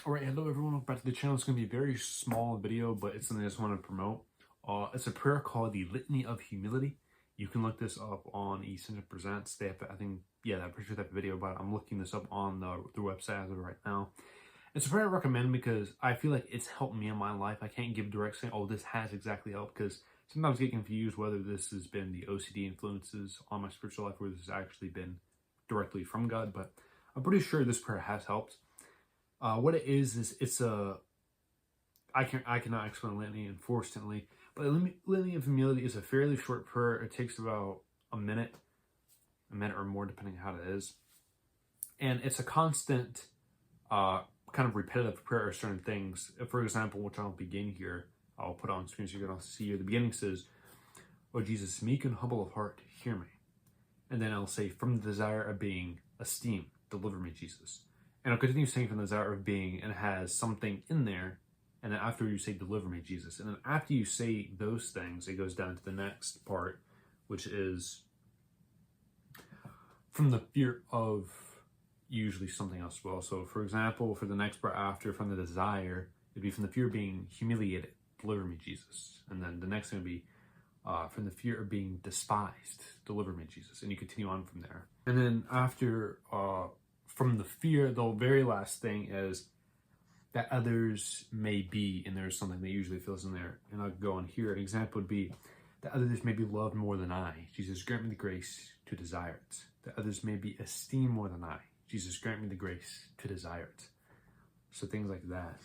Alright, hello everyone, welcome back to the channel. It's going to be a very small video, but it's something I just want to promote. It's a prayer called the Litany of Humility. You can look this up on Essential Presents. They have, I'm pretty sure they have a video about it. I'm looking this up on the website as of right now. It's a prayer I recommend because I feel like it's helped me in my life. I can't give direct saying, oh, this has exactly helped, because sometimes I get confused whether this has been the OCD influences on my spiritual life or this has actually been directly from God, but I'm pretty sure this prayer has helped. What it is it's a, I cannot explain litany, unfortunately, but litany of humility is a fairly short prayer. It takes about a minute or more, depending on how it is. And it's a constant, kind of repetitive prayer of certain things. For example, which I'll begin here, I'll put on screen so you can also see here. The beginning says, "O Jesus, meek and humble of heart, hear me." And then I'll say, "From the desire of being, esteem, deliver me, Jesus." And I'll continue saying "from the desire of being," and it has something in there. And then after you say "deliver me, Jesus," and then after you say those things, it goes down to the next part, which is from the fear of usually something else as well. So for example, for the next part after "from the desire," it'd be "from the fear of being humiliated, deliver me, Jesus." And then the next thing would be "from the fear of being despised, deliver me, Jesus." And you continue on from there. And then after from the fear, the very last thing is "that others may be," and there's something that usually fills in there. And I'll go on here. An example would be "that others may be loved more than I. Jesus, grant me the grace to desire it. That others may be esteemed more than I. Jesus, grant me the grace to desire it." So things like that.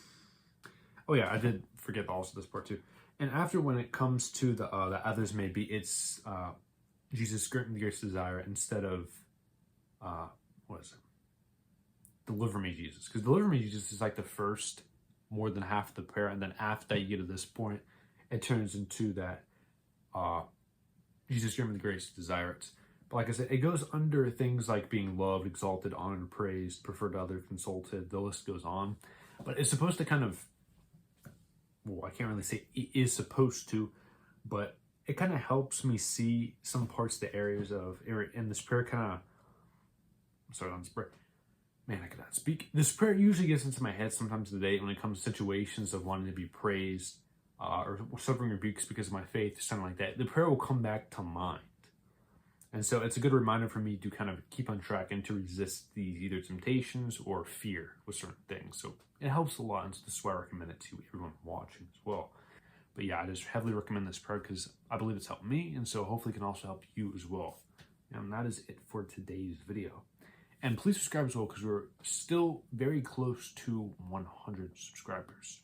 Oh yeah, I did forget also this part too. And after, when it comes to the "that others may be," it's "Jesus, grant me the grace to desire it," instead of what is it? "Deliver me, Jesus." Because "deliver me, Jesus" is like the first more than half of the prayer, and then after you get to this point, it turns into that "Jesus, grant me the grace to desire it." But like I said, it goes under things like being loved, exalted, honored, praised, preferred to others, consulted. The list goes on. But it's supposed to kind of, well, I can't really say it is supposed to, but it kind of helps me see some parts, the areas of, in this prayer kind of, sorry, on this prayer. Man, I cannot speak. This prayer usually gets into my head sometimes of the day when it comes to situations of wanting to be praised or suffering rebukes because of my faith, something like that. The prayer will come back to mind. And so it's a good reminder for me to kind of keep on track and to resist these either temptations or fear with certain things. So it helps a lot, and so this is why I recommend it to everyone watching as well. But yeah, I just heavily recommend this prayer because I believe it's helped me, and so hopefully it can also help you as well. And that is it for today's video. And please subscribe as well, because we're still very close to 100 subscribers.